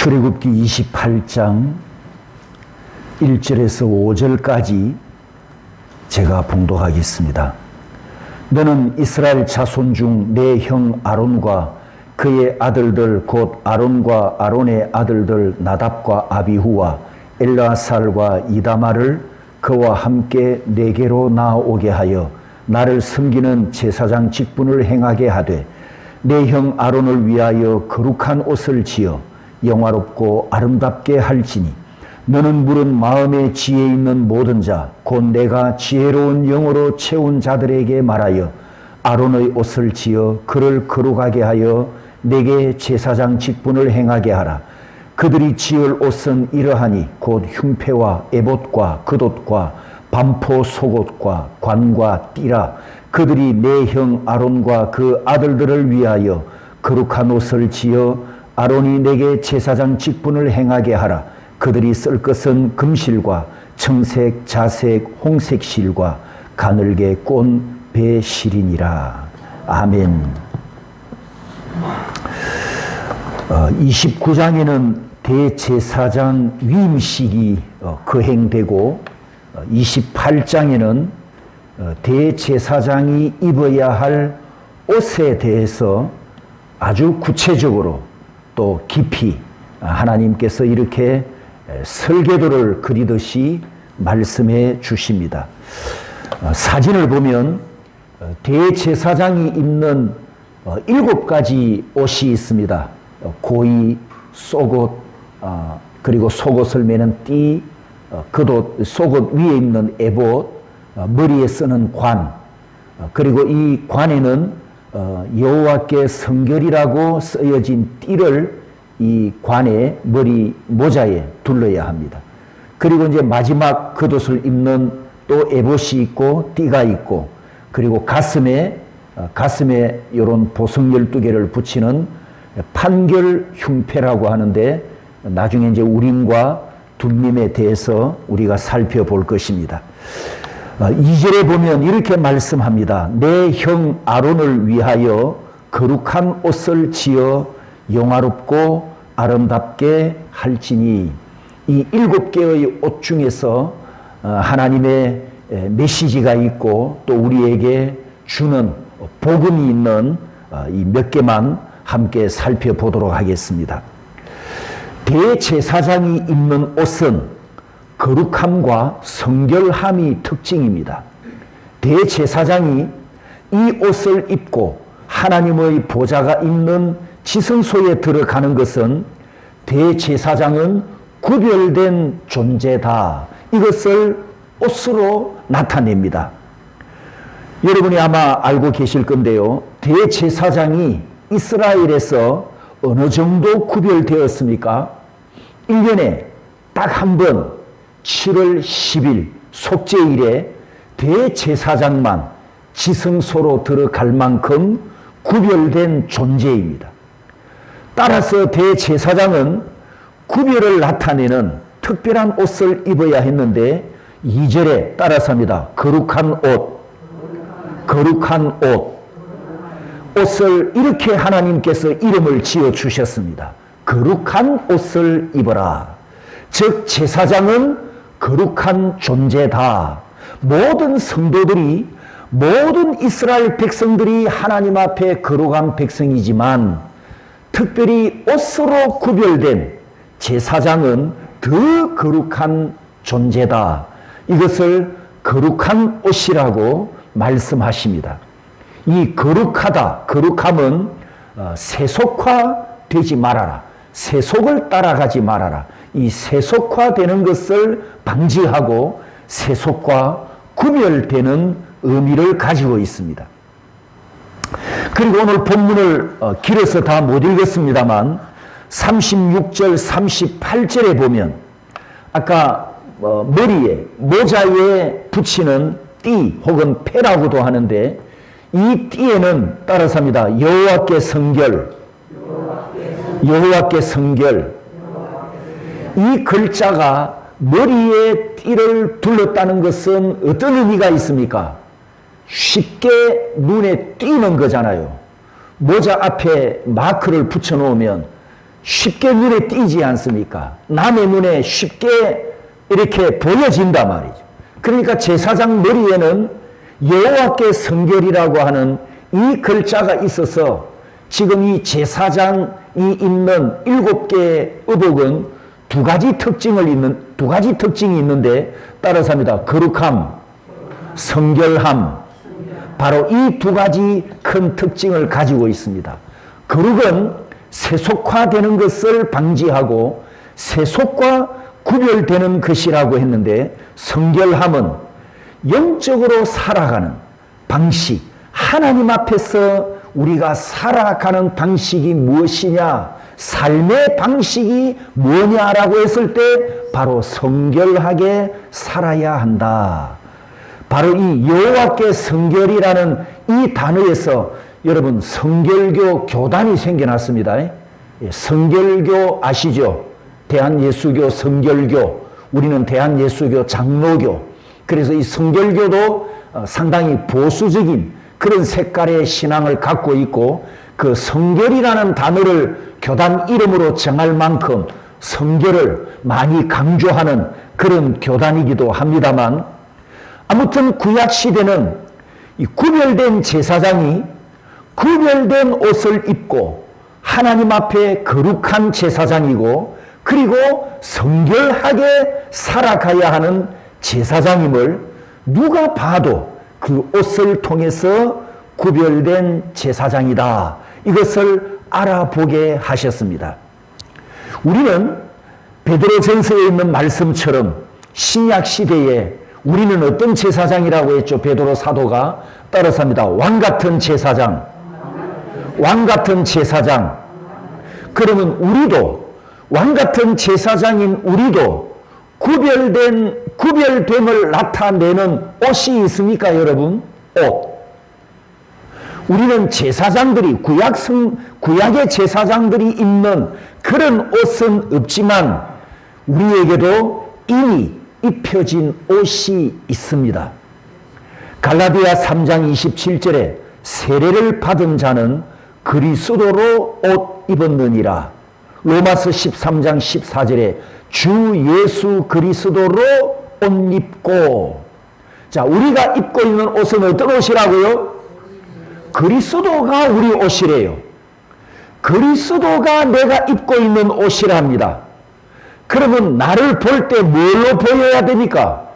출애굽기 28장 1절에서 5절까지 제가 봉독하겠습니다. 너는 이스라엘 자손 중 내 형 아론과 그의 아들들 곧 아론과 아론의 아들들 나답과 아비후와 엘르아살과 이다말을 그와 함께 내게로 나오게 하여 나를 섬기는 제사장 직분을 행하게 하되 내 형 아론을 위하여 거룩한 옷을 지어 영화롭고 아름답게 할지니 너는 물은 마음에 지혜 있는 모든 자 곧 내가 지혜로운 영으로 채운 자들에게 말하여 아론의 옷을 지어 그를 거룩하게 하여 내게 제사장 직분을 행하게 하라. 그들이 지을 옷은 이러하니 곧 흉패와 에봇과 겉옷과 반포 속옷과 관과 띠라. 그들이 내 형 아론과 그 아들들을 위하여 거룩한 옷을 지어 아론이 내게 제사장 직분을 행하게 하라. 그들이 쓸 것은 금실과 청색, 자색, 홍색 실과 가늘게 꼰 배실이니라. 아멘. 29장에는 대제사장 위임식이 거행되고 28장에는 대제사장이 입어야 할 옷에 대해서 아주 구체적으로 또 깊이 하나님께서 이렇게 설계도를 그리듯이 말씀해 주십니다. 사진을 보면 대제사장이 입는 7가지 옷이 있습니다. 고이, 속옷, 그리고 속옷을 매는 띠, 겉옷, 속옷 위에 입는 에봇, 머리에 쓰는 관, 그리고 이 관에는 여호와께 성결이라고 쓰여진 띠를 이 관의 머리 모자에 둘러야 합니다. 그리고 이제 마지막 겉옷을 입는 또 에봇이 있고 띠가 있고, 그리고 가슴에 이런 보석 12개를 붙이는 판결 흉패라고 하는데 나중에 이제 우림과 둠림에 대해서 우리가 살펴볼 것입니다. 2절에 보면 이렇게 말씀합니다. 내 형 아론을 위하여 거룩한 옷을 지어 영화롭고 아름답게 할지니. 이 7개의 옷 중에서 하나님의 메시지가 있고 또 우리에게 주는 복음이 있는 이 몇 개만 함께 살펴보도록 하겠습니다. 대제사장이 입는 옷은 거룩함과 성결함이 특징입니다. 대제사장이 이 옷을 입고 하나님의 보좌가 있는 지성소에 들어가는 것은 대제사장은 구별된 존재다. 이것을 옷으로 나타냅니다. 여러분이 아마 알고 계실 건데요. 대제사장이 이스라엘에서 어느 정도 구별되었습니까? 1년에 딱 한 번 7월 10일 속죄일에 대제사장만 지성소로 들어갈 만큼 구별된 존재입니다. 따라서 대제사장은 구별을 나타내는 특별한 옷을 입어야 했는데 2절에 따라서 합니다. 거룩한 옷. 거룩한 옷. 옷을 이렇게 하나님께서 이름을 지어 주셨습니다. 거룩한 옷을 입어라. 즉 제사장은 거룩한 존재다. 모든 성도들이, 모든 이스라엘 백성들이 하나님 앞에 거룩한 백성이지만 특별히 옷으로 구별된 제사장은 더 거룩한 존재다. 이것을 거룩한 옷이라고 말씀하십니다. 이 거룩하다, 거룩함은 세속화되지 말아라. 세속을 따라가지 말아라. 이 세속화되는 것을 방지하고 세속과 구별되는 의미를 가지고 있습니다. 그리고 오늘 본문을 길어서 다 못 읽었습니다만 36절, 38절에 보면 아까 머리에, 모자에 붙이는 띠 혹은 패라고도 하는데 이 띠에는 따라서 합니다. 여호와께 성결. 여호와께 성결. 이 글자가 머리에 띠를 둘렀다는 것은 어떤 의미가 있습니까? 쉽게 눈에 띄는 거잖아요. 모자 앞에 마크를 붙여놓으면 쉽게 눈에 띄지 않습니까? 남의 눈에 쉽게 이렇게 보여진단 말이죠. 그러니까 제사장 머리에는 여호와께 성결이라고 하는 이 글자가 있어서 지금 이 제사장이 입는 7개의 의복은 두 가지 특징이 있는데 따라서 합니다. 거룩함, 성결함, 바로 이 두 가지 큰 특징을 가지고 있습니다. 거룩은 세속화되는 것을 방지하고 세속과 구별되는 것이라고 했는데, 성결함은 영적으로 살아가는 방식, 하나님 앞에서 우리가 살아가는 방식이 무엇이냐, 삶의 방식이 뭐냐라고 했을 때 바로 성결하게 살아야 한다. 바로 이 여호와께 성결이라는 이 단어에서 여러분 성결교 교단이 생겨났습니다. 성결교 아시죠? 대한예수교 성결교, 우리는 대한예수교 장로교. 그래서 이 성결교도 상당히 보수적인 그런 색깔의 신앙을 갖고 있고, 그 성결이라는 단어를 교단 이름으로 정할 만큼 성결을 많이 강조하는 그런 교단이기도 합니다만, 아무튼 구약시대는 이 구별된 제사장이 구별된 옷을 입고 하나님 앞에 거룩한 제사장이고, 그리고 성결하게 살아가야 하는 제사장임을 누가 봐도 그 옷을 통해서 구별된 제사장이다, 이것을 알아보게 하셨습니다. 우리는 베드로전서에 있는 말씀처럼 신약 시대에 우리는 어떤 제사장이라고 했죠? 베드로 사도가 따라서 합니다. 왕같은 제사장. 왕같은 제사장. 그러면 우리도 왕같은 제사장인 우리도 구별됨을 나타내는 옷이 있습니까, 여러분? 옷. 우리는 제사장들이 구약의 제사장들이 입는 그런 옷은 없지만 우리에게도 이미 입혀진 옷이 있습니다. 갈라디아 3장 27절에 세례를 받은 자는 그리스도로 옷 입었느니라. 로마서 13장 14절에 주 예수 그리스도로 옷 입고. 자, 우리가 입고 있는 옷은 어떤 옷이라고요? 그리스도가 우리 옷이래요. 그리스도가 내가 입고 있는 옷이랍니다. 그러면 나를 볼 때 뭘로 보여야 됩니까?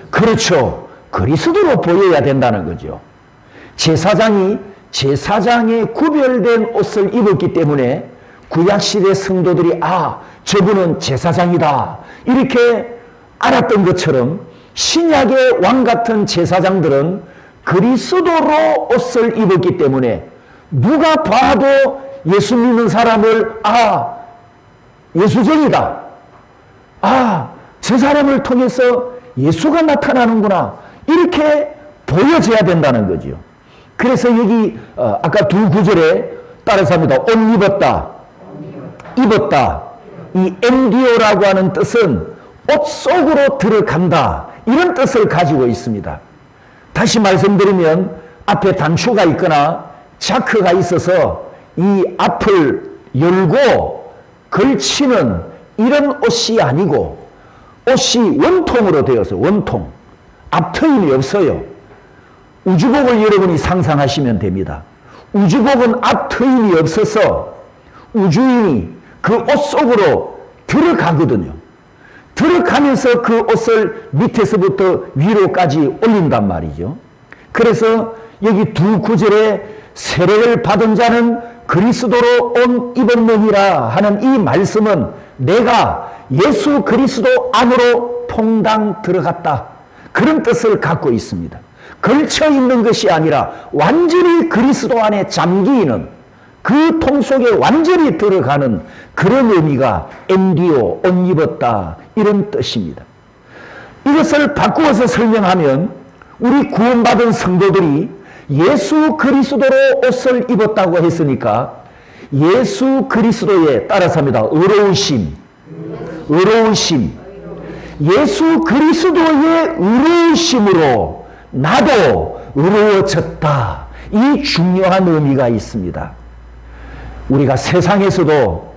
그렇죠. 그리스도로 보여야 된다는 거죠. 제사장이 제사장의 구별된 옷을 입었기 때문에 구약시대 성도들이 저분은 제사장이다 이렇게 알았던 것처럼 신약의 왕같은 제사장들은 그리스도로 옷을 입었기 때문에 누가 봐도 예수 믿는 사람을 예수쟁이다, 저 사람을 통해서 예수가 나타나는구나, 이렇게 보여져야 된다는 거죠. 그래서 여기 아까 두 구절에 따라서 합니다. 옷 입었다, 입었다. 이 엔디오라고 하는 뜻은 옷 속으로 들어간다, 이런 뜻을 가지고 있습니다. 다시 말씀드리면 앞에 단추가 있거나 자크가 있어서 이 앞을 열고 걸치는 이런 옷이 아니고, 옷이 원통으로 되어서 원통, 앞트임이 없어요. 우주복을 여러분이 상상하시면 됩니다. 우주복은 앞트임이 없어서 우주인이 그 옷 속으로 들어가거든요. 들어가면서 그 옷을 밑에서부터 위로까지 올린단 말이죠. 그래서 여기 두 구절에 세례를 받은 자는 그리스도로 옷 입었느니라 하는 이 말씀은 내가 예수 그리스도 안으로 퐁당 들어갔다, 그런 뜻을 갖고 있습니다. 걸쳐 있는 것이 아니라 완전히 그리스도 안에 잠기 있는, 그 통 속에 완전히 들어가는 그런 의미가 엔디오, 옷 입었다, 이런 뜻입니다. 이것을 바꾸어서 설명하면 우리 구원받은 성도들이 예수 그리스도로 옷을 입었다고 했으니까 예수 그리스도에 따라서 합니다. 의로우심. 예수 그리스도의 의로우심으로 나도 의로워졌다, 이 중요한 의미가 있습니다. 우리가 세상에서도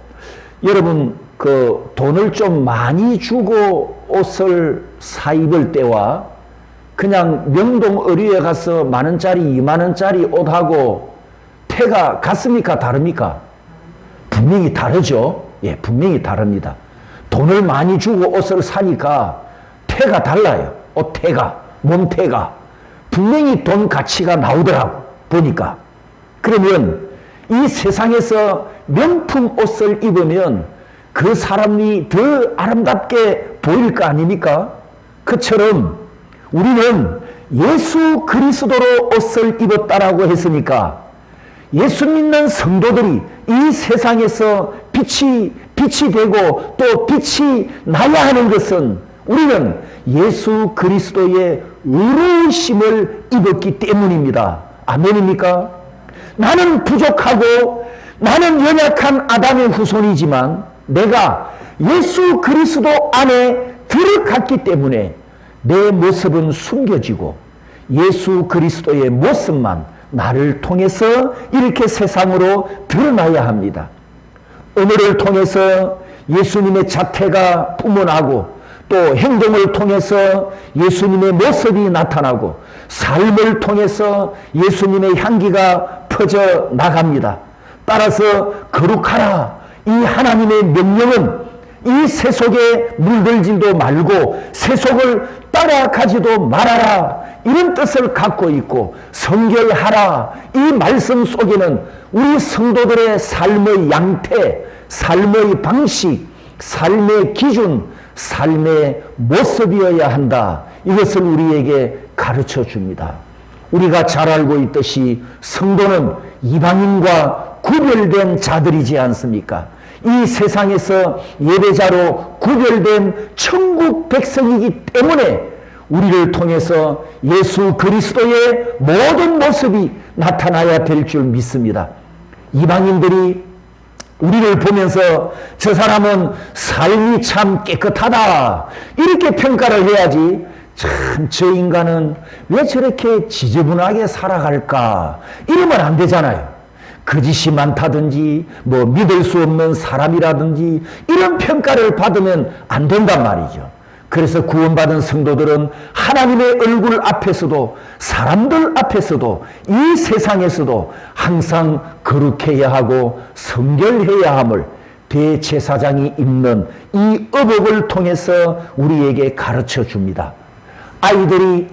여러분 그 돈을 좀 많이 주고 옷을 사 입을 때와 그냥 명동 의류에 가서 10,000원짜리 20,000원짜리 옷하고 태가 같습니까? 다릅니까? 분명히 다르죠. 예, 분명히 다릅니다. 돈을 많이 주고 옷을 사니까 태가 달라요. 옷 태가, 몸 태가. 분명히 돈 가치가 나오더라고, 보니까. 그러면 이 세상에서 명품 옷을 입으면 그 사람이 더 아름답게 보일 거 아닙니까? 그처럼 우리는 예수 그리스도로 옷을 입었다라고 했으니까 예수 믿는 성도들이 이 세상에서 빛이 되고 또 빛이 나야 하는 것은 우리는 예수 그리스도의 의로우심을 입었기 때문입니다. 아멘입니까? 나는 부족하고 나는 연약한 아담의 후손이지만 내가 예수 그리스도 안에 들어갔기 때문에 내 모습은 숨겨지고 예수 그리스도의 모습만 나를 통해서 이렇게 세상으로 드러나야 합니다. 오늘을 통해서 예수님의 자태가 뿜어나고 또 행동을 통해서 예수님의 모습이 나타나고 삶을 통해서 예수님의 향기가 퍼져 나갑니다. 따라서 거룩하라, 이 하나님의 명령은 이 세속에 물들지도 말고 세속을 따라가지도 말아라, 이런 뜻을 갖고 있고, 성결하라, 이 말씀 속에는 우리 성도들의 삶의 양태, 삶의 방식, 삶의 기준, 삶의 모습이어야 한다, 이것을 우리에게 가르쳐 줍니다. 우리가 잘 알고 있듯이 성도는 이방인과 구별된 자들이지 않습니까? 이 세상에서 예배자로 구별된 천국 백성이기 때문에 우리를 통해서 예수 그리스도의 모든 모습이 나타나야 될 줄 믿습니다. 이방인들이 우리를 보면서 저 사람은 삶이 참 깨끗하다, 이렇게 평가를 해야지, 참 저 인간은 왜 저렇게 지저분하게 살아갈까, 이러면 안 되잖아요. 거짓이 많다든지 뭐 믿을 수 없는 사람이라든지 이런 평가를 받으면 안 된단 말이죠. 그래서 구원받은 성도들은 하나님의 얼굴 앞에서도 사람들 앞에서도 이 세상에서도 항상 거룩해야 하고 성결해야 함을 대제사장이 입는 이 의복을 통해서 우리에게 가르쳐 줍니다. 아이들이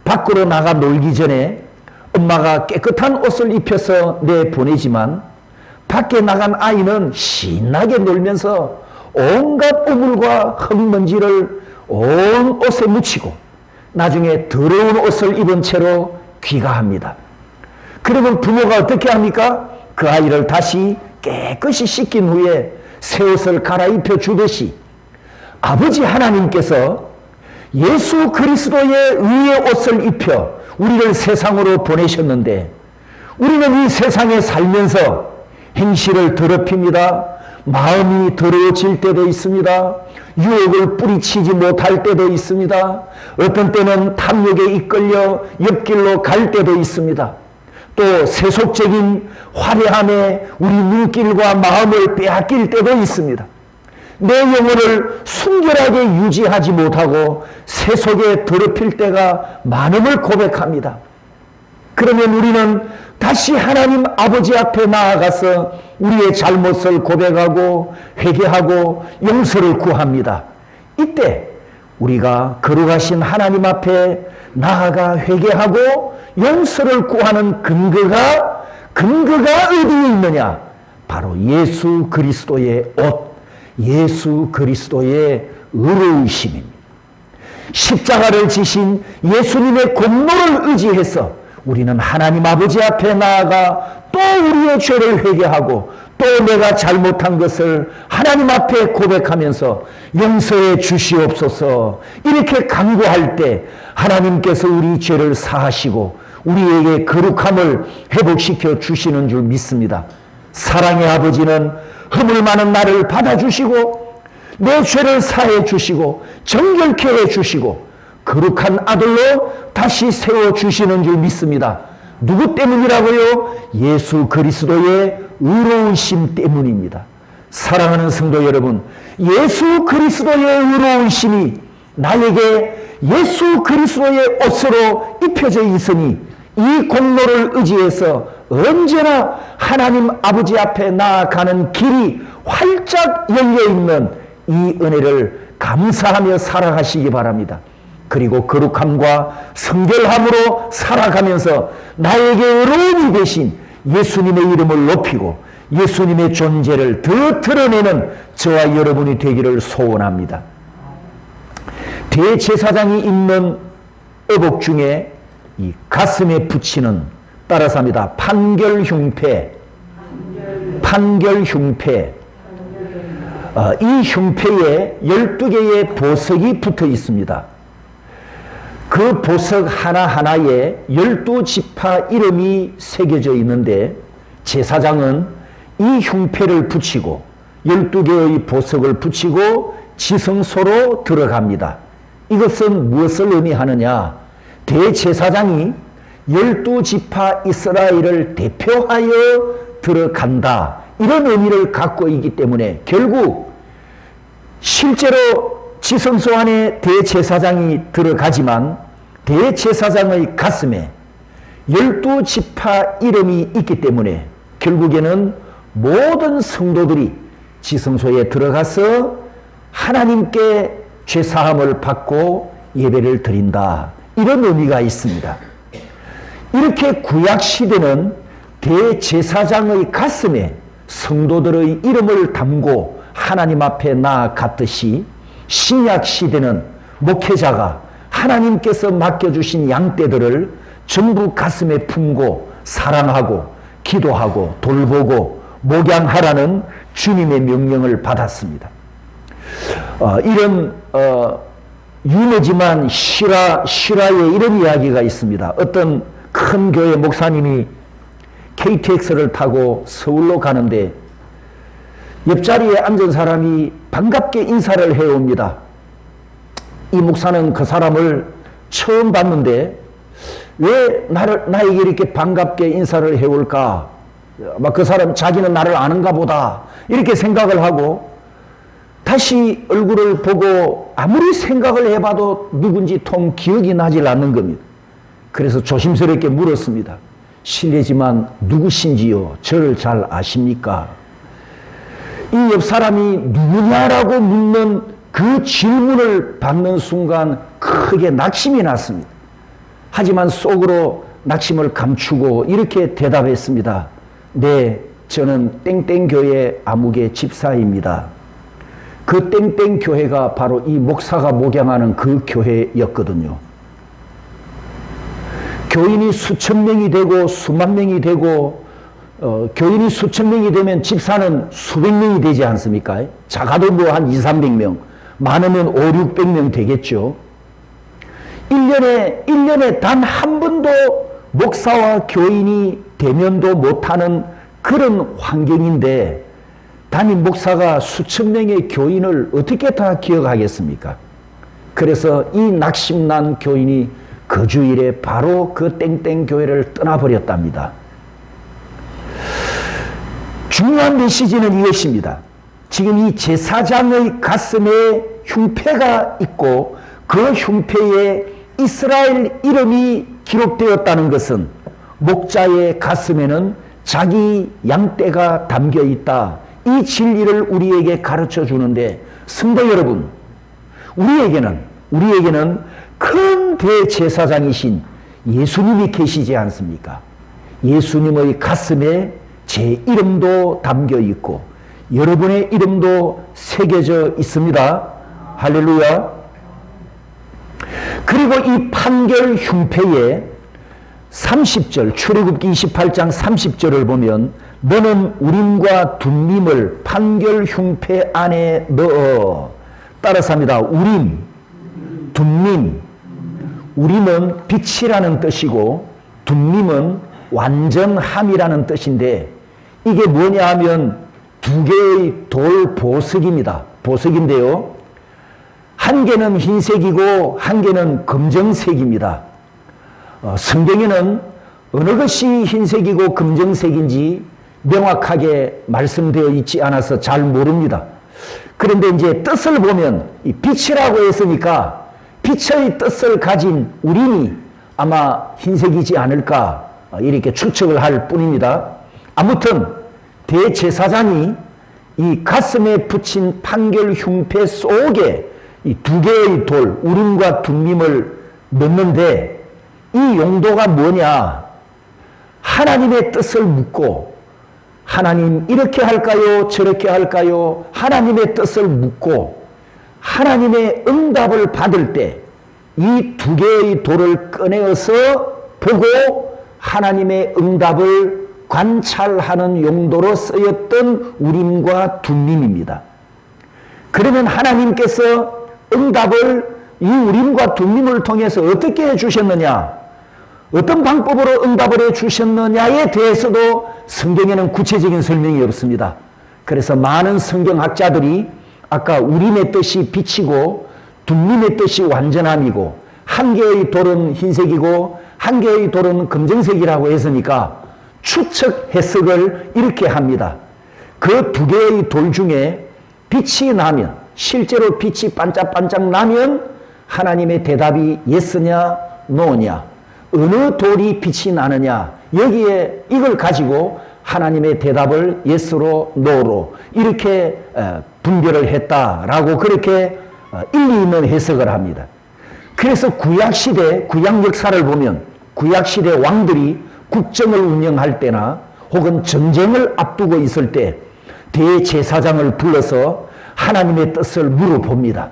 밖으로 나가 놀기 전에 엄마가 깨끗한 옷을 입혀서 내보내지만 밖에 나간 아이는 신나게 놀면서 온갖 우물과 흙먼지를 온 옷에 묻히고 나중에 더러운 옷을 입은 채로 귀가합니다. 그러면 부모가 어떻게 합니까? 그 아이를 다시 깨끗이 씻긴 후에 새 옷을 갈아입혀 주듯이 아버지 하나님께서 예수 그리스도의 의의 옷을 입혀 우리를 세상으로 보내셨는데 우리는 이 세상에 살면서 행실을 더럽힙니다. 마음이 더러워질 때도 있습니다. 유혹을 뿌리치지 못할 때도 있습니다. 어떤 때는 탐욕에 이끌려 옆길로 갈 때도 있습니다. 또 세속적인 화려함에 우리 눈길과 마음을 빼앗길 때도 있습니다. 내 영혼을 순결하게 유지하지 못하고 세속에 더럽힐 때가 많음을 고백합니다. 그러면 우리는 다시 하나님 아버지 앞에 나아가서 우리의 잘못을 고백하고 회개하고 용서를 구합니다. 이때 우리가 거룩하신 하나님 앞에 나아가 회개하고 용서를 구하는 근거가 어디에 있느냐? 바로 예수 그리스도의 옷, 예수 그리스도의 의로우심입니다. 십자가를 지신 예수님의 공로를 의지해서 우리는 하나님 아버지 앞에 나아가 또 우리의 죄를 회개하고 또 내가 잘못한 것을 하나님 앞에 고백하면서 용서해 주시옵소서 이렇게 간구할 때 하나님께서 우리 죄를 사하시고 우리에게 거룩함을 회복시켜 주시는 줄 믿습니다. 사랑의 아버지는 허물 많은 나를 받아주시고 내 죄를 사해 주시고 정결케 해 주시고 거룩한 아들로 다시 세워주시는 줄 믿습니다. 누구 때문이라고요? 예수 그리스도의 의로우심 때문입니다. 사랑하는 성도 여러분, 예수 그리스도의 의로운 심이 나에게 예수 그리스도의 옷으로 입혀져 있으니 이 공로를 의지해서 언제나 하나님 아버지 앞에 나아가는 길이 활짝 열려있는 이 은혜를 감사하며 살아가시기 바랍니다. 그리고 거룩함과 성결함으로 살아가면서 나에게 의로움이 되신 예수님의 이름을 높이고 예수님의 존재를 더 드러내는 저와 여러분이 되기를 소원합니다. 대제사장이 입는 의복 중에 이 가슴에 붙이는, 따라서 합니다, 판결흉패. 이 흉패에 12개의 보석이 붙어 있습니다. 그 보석 하나하나에 12지파 이름이 새겨져 있는데 제사장은 이 흉패를 붙이고 12개의 보석을 붙이고 지성소로 들어갑니다. 이것은 무엇을 의미하느냐? 대제사장이 12지파 이스라엘을 대표하여 들어간다, 이런 의미를 갖고 있기 때문에 결국 실제로 지성소 안에 대제사장이 들어가지만 대제사장의 가슴에 12지파 이름이 있기 때문에 결국에는 모든 성도들이 지성소에 들어가서 하나님께 죄사함을 받고 예배를 드린다, 이런 의미가 있습니다. 이렇게 구약시대는 대제사장의 가슴에 성도들의 이름을 담고 하나님 앞에 나아갔듯이 신약시대는 목회자가 하나님께서 맡겨주신 양떼들을 전부 가슴에 품고 사랑하고 기도하고 돌보고 목양하라는 주님의 명령을 받았습니다. 이런 유명지만 실화에 이런 이야기가 있습니다. 어떤 큰 교회 목사님이 KTX를 타고 서울로 가는데 옆자리에 앉은 사람이 반갑게 인사를 해옵니다. 이 목사는 그 사람을 처음 봤는데 왜 나에게 이렇게 반갑게 인사를 해올까? 아마 그 사람 자기는 나를 아는가 보다, 이렇게 생각을 하고 다시 얼굴을 보고 아무리 생각을 해봐도 누군지 통 기억이 나질 않는 겁니다. 그래서 조심스럽게 물었습니다. 실례지만 누구신지요? 저를 잘 아십니까? 이 옆 사람이 누구냐라고 묻는 그 질문을 받는 순간 크게 낙심이 났습니다. 하지만 속으로 낙심을 감추고 이렇게 대답했습니다. 네, 저는 땡땡교회 아무개 집사입니다. 그 땡땡교회가 바로 이 목사가 목양하는 그 교회였거든요. 교인이 수천 명이 되고 수만 명이 되고 교인이 수천 명이 되면 집사는 수백 명이 되지 않습니까? 작아도 뭐 한 200~300명, 많으면 500~600명 되겠죠. 1년에 단 한 번도 목사와 교인이 대면도 못하는 그런 환경인데 담임 목사가 수천 명의 교인을 어떻게 다 기억하겠습니까? 그래서 이 낙심난 교인이 그 주일에 바로 그 땡땡 교회를 떠나버렸답니다. 중요한 메시지는 이것입니다. 지금 이 제사장의 가슴에 흉패가 있고 그 흉패에 이스라엘 이름이 기록되었다는 것은 목자의 가슴에는 자기 양떼가 담겨 있다, 이 진리를 우리에게 가르쳐 주는데, 성도 여러분, 우리에게는 큰 대제사장이신 예수님이 계시지 않습니까? 예수님의 가슴에 제 이름도 담겨 있고 여러분의 이름도 새겨져 있습니다. 할렐루야. 그리고 이 판결 흉패에 30절, 출애굽기 28장 30절을 보면 너는 우림과 둠밈을 판결 흉패 안에 넣어. 따라서 합니다. 우림, 둠밈. 우림은 빛이라는 뜻이고 둠밈은 완전함이라는 뜻인데, 이게 뭐냐 하면 두 개의 돌 보석입니다. 보석인데요, 한 개는 흰색이고 한 개는 검정색입니다. 성경에는 어느 것이 흰색이고 검정색인지 명확하게 말씀되어 있지 않아서 잘 모릅니다. 그런데 이제 뜻을 보면 이 빛이라고 했으니까 빛의 뜻을 가진 우림이 아마 흰색이지 않을까 이렇게 추측을 할 뿐입니다. 아무튼 대제사장이 이 가슴에 붙인 판결 흉패 속에 이 두 개의 돌, 우림과 둠밈을 넣는데 이 용도가 뭐냐? 하나님의 뜻을 묻고 하나님 이렇게 할까요? 저렇게 할까요? 하나님의 뜻을 묻고 하나님의 응답을 받을 때 이 두 개의 돌을 꺼내어서 보고 하나님의 응답을 관찰하는 용도로 쓰였던 우림과 둠밈입니다. 그러면 하나님께서 응답을 이 우림과 둠밈을 통해서 어떻게 해주셨느냐? 어떤 방법으로 응답을 해주셨느냐에 대해서도 성경에는 구체적인 설명이 없습니다. 그래서 많은 성경학자들이 아까 우림의 뜻이 빛이고 둠밈의 뜻이 완전함이고 한 개의 돌은 흰색이고 한 개의 돌은 검정색이라고 했으니까 추측 해석을 이렇게 합니다. 그 두 개의 돌 중에 빛이 나면, 실제로 빛이 반짝반짝 나면 하나님의 대답이 예스냐 노냐, 어느 돌이 빛이 나느냐, 여기에 이걸 가지고 하나님의 대답을 예스로 노로 이렇게 분별을 했다라고 그렇게 일리 있는 해석을 합니다. 그래서 구약시대, 구약 역사를 보면 구약시대 왕들이 국정을 운영할 때나 혹은 전쟁을 앞두고 있을 때 대제사장을 불러서 하나님의 뜻을 물어봅니다.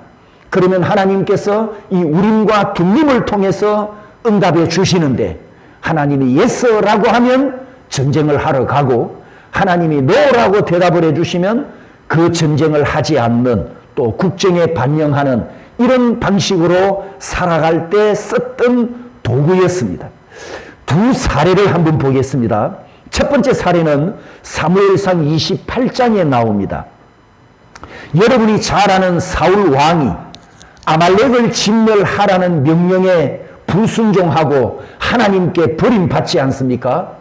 그러면 하나님께서 이 우림과 둠밈을 통해서 응답해 주시는데 하나님이 예스라고 하면 전쟁을 하러 가고 하나님이 노라고 대답을 해주시면 그 전쟁을 하지 않는 또 국정에 반영하는 이런 방식으로 살아갈 때 썼던 도구였습니다. 두 사례를 한번 보겠습니다. 첫 번째 사례는 사무엘상 28장에 나옵니다. 여러분이 잘 아는 사울 왕이 아말렉을 진멸하라는 명령에 불순종하고 하나님께 버림받지 않습니까?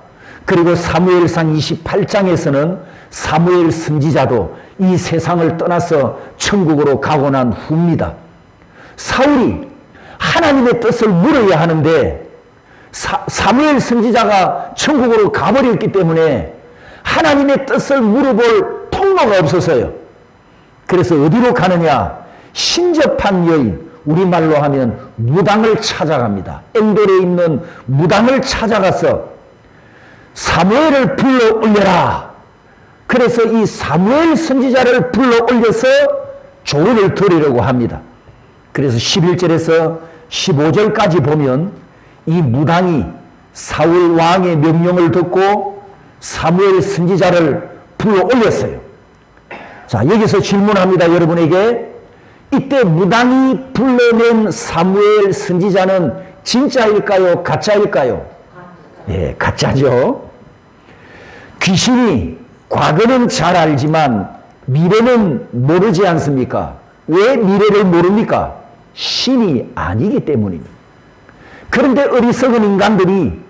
그리고 사무엘상 28장에서는 사무엘 선지자도 이 세상을 떠나서 천국으로 가고 난 후입니다. 사울이 하나님의 뜻을 물어야 하는데 사무엘 선지자가 천국으로 가버렸기 때문에 하나님의 뜻을 물어볼 통로가 없어서요. 그래서 어디로 가느냐? 신접한 여인, 우리말로 하면 무당을 찾아갑니다. 엔돌에 있는 무당을 찾아가서 사무엘을 불러 올려라. 그래서 이 사무엘 선지자를 불러 올려서 조언을 들으려고 합니다. 그래서 11절에서 15절까지 보면 이 무당이 사울 왕의 명령을 듣고 사무엘 선지자를 불러 올렸어요. 자, 여기서 질문합니다. 여러분에게 이때 무당이 불러낸 사무엘 선지자는 진짜일까요? 가짜일까요? 예, 가짜죠. 귀신이 과거는 잘 알지만 미래는 모르지 않습니까? 왜 미래를 모릅니까? 신이 아니기 때문입니다. 그런데 어리석은 인간들이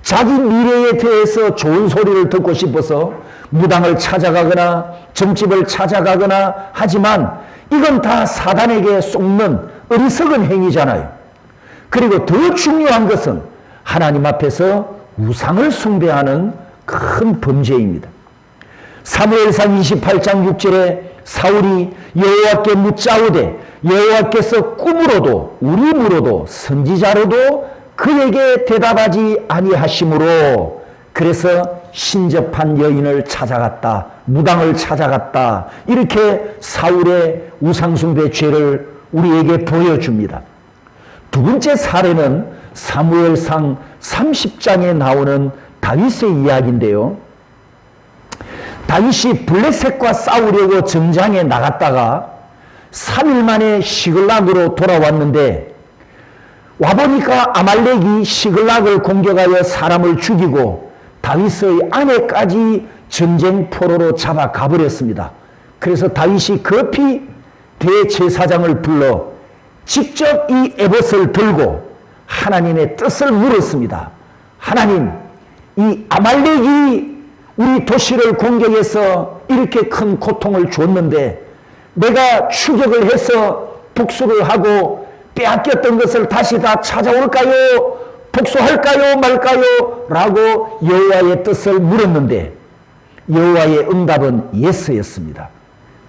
자기 미래에 대해서 좋은 소리를 듣고 싶어서 무당을 찾아가거나 점집을 찾아가거나 하지만 이건 다 사단에게 속는 어리석은 행위잖아요. 그리고 더 중요한 것은 하나님 앞에서 우상을 숭배하는 큰 범죄입니다. 사무엘상 28장 6절에 사울이 여호와께 묻자오되 여호와께서 꿈으로도 우림으로도 선지자로도 그에게 대답하지 아니하심으로 그래서 신접한 여인을 찾아갔다. 무당을 찾아갔다. 이렇게 사울의 우상숭배 죄를 우리에게 보여줍니다. 두 번째 사례는 사무엘상 30장에 나오는 다윗의 이야기인데요. 다윗이 블레셋과 싸우려고 전장에 나갔다가 3일 만에 시글락으로 돌아왔는데 와보니까 아말렉이 시글락을 공격하여 사람을 죽이고 다윗의 아내까지 전쟁포로로 잡아 가버렸습니다. 그래서 다윗이 급히 대제사장을 불러 직접 이 에봇을 들고 하나님의 뜻을 물었습니다. 하나님, 이 아말렉이 우리 도시를 공격해서 이렇게 큰 고통을 줬는데 내가 추격을 해서 복수를 하고 빼앗겼던 것을 다시 다 찾아올까요? 복수할까요? 말까요? 라고 여호와의 뜻을 물었는데 여호와의 응답은 예스였습니다.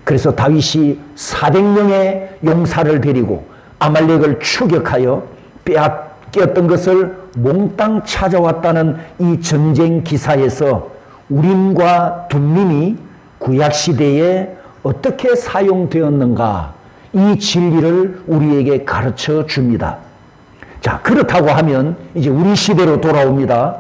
그래서 다윗이 400명의 용사를 데리고 아말렉을 추격하여 빼앗겼던 것을 몽땅 찾아왔다는 이 전쟁 기사에서 우림과 둠림이 구약시대에 어떻게 사용되었는가 이 진리를 우리에게 가르쳐 줍니다. 자, 그렇다고 하면 이제 우리 시대로 돌아옵니다.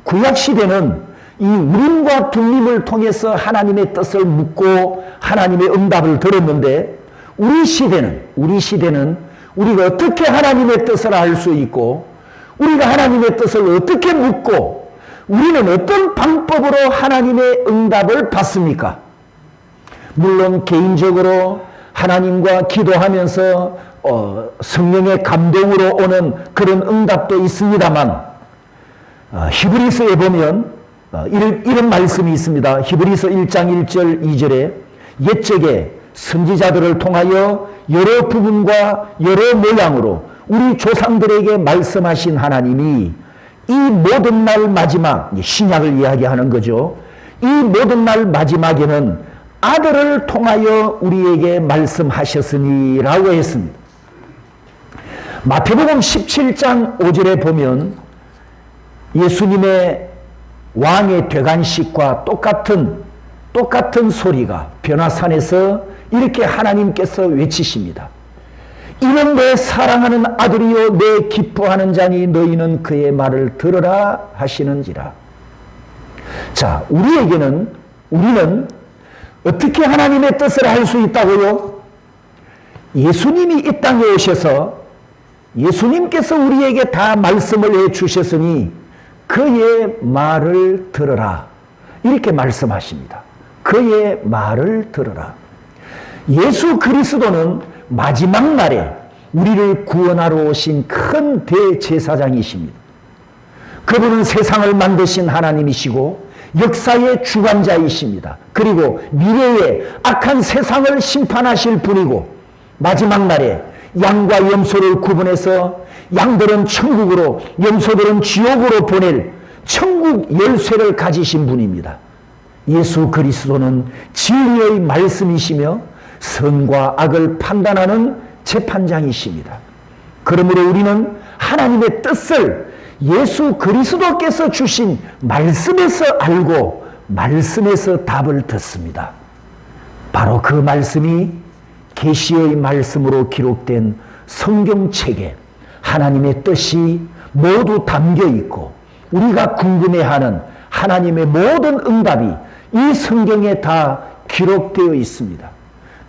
구약시대는 이 우림과 둠림을 통해서 하나님의 뜻을 묻고 하나님의 응답을 들었는데 우리 시대는 우리가 어떻게 하나님의 뜻을 알 수 있고 우리가 하나님의 뜻을 어떻게 묻고 우리는 어떤 방법으로 하나님의 응답을 받습니까? 물론 개인적으로 하나님과 기도하면서 성령의 감동으로 오는 그런 응답도 있습니다만 히브리서에 보면 이런 말씀이 있습니다. 히브리서 1장 1절 2절에 옛적에 선지자들을 통하여 여러 부분과 여러 모양으로 우리 조상들에게 말씀하신 하나님이 이 모든 날 마지막, 신약을 이야기하는 거죠. 이 모든 날 마지막에는 아들을 통하여 우리에게 말씀하셨으니 라고 했습니다. 마태복음 17장 5절에 보면 예수님의 왕의 되관식과 똑같은 소리가 변화산에서 이렇게 하나님께서 외치십니다. 이는 내 사랑하는 아들이요 내 기뻐하는 자니 너희는 그의 말을 들으라 하시는지라. 자, 우리는 어떻게 하나님의 뜻을 할 수 있다고요? 예수님이 이 땅에 오셔서 예수님께서 우리에게 다 말씀을 해 주셨으니 그의 말을 들으라. 이렇게 말씀하십니다. 그의 말을 들으라. 예수 그리스도는 마지막 날에 우리를 구원하러 오신 큰 대제사장이십니다. 그분은 세상을 만드신 하나님이시고 역사의 주관자이십니다. 그리고 미래의 악한 세상을 심판하실 분이고 마지막 날에 양과 염소를 구분해서 양들은 천국으로 염소들은 지옥으로 보낼 천국 열쇠를 가지신 분입니다. 예수 그리스도는 진리의 말씀이시며 선과 악을 판단하는 재판장이십니다. 그러므로 우리는 하나님의 뜻을 예수 그리스도께서 주신 말씀에서 알고 말씀에서 답을 듣습니다. 바로 그 말씀이 계시의 말씀으로 기록된 성경책에 하나님의 뜻이 모두 담겨 있고 우리가 궁금해하는 하나님의 모든 응답이 이 성경에 다 기록되어 있습니다.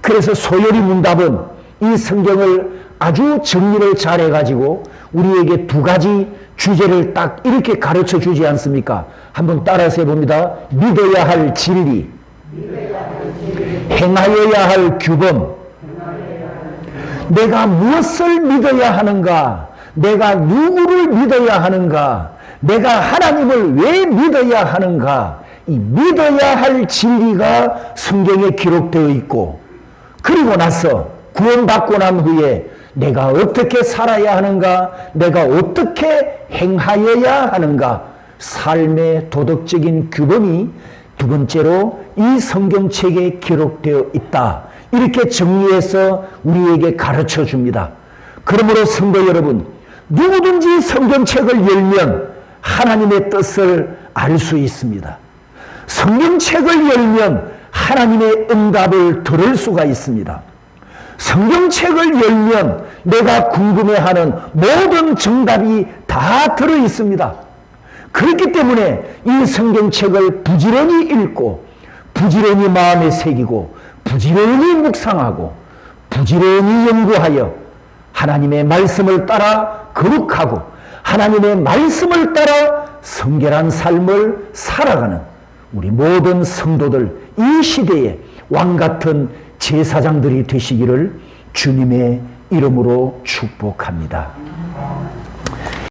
그래서 소요리 문답은 이 성경을 아주 정리를 잘해가지고 우리에게 두 가지 주제를 딱 이렇게 가르쳐 주지 않습니까? 한번 따라서 해봅니다. 믿어야 할 진리, 행하여야 할 규범, 내가 무엇을 믿어야 하는가, 내가 누구를 믿어야 하는가, 내가 하나님을 왜 믿어야 하는가, 이 믿어야 할 진리가 성경에 기록되어 있고 그리고 나서 구원받고 난 후에 내가 어떻게 살아야 하는가, 내가 어떻게 행하여야 하는가, 삶의 도덕적인 규범이 두 번째로 이 성경책에 기록되어 있다. 이렇게 정리해서 우리에게 가르쳐 줍니다. 그러므로 성도 여러분, 누구든지 성경책을 열면 하나님의 뜻을 알 수 있습니다. 성경책을 열면 하나님의 응답을 들을 수가 있습니다. 성경책을 열면 내가 궁금해하는 모든 정답이 다 들어 있습니다. 그렇기 때문에 이 성경책을 부지런히 읽고 부지런히 마음에 새기고 부지런히 묵상하고 부지런히 연구하여 하나님의 말씀을 따라 거룩하고 하나님의 말씀을 따라 성결한 삶을 살아가는 우리 모든 성도들, 이 시대에 왕같은 제사장들이 되시기를 주님의 이름으로 축복합니다.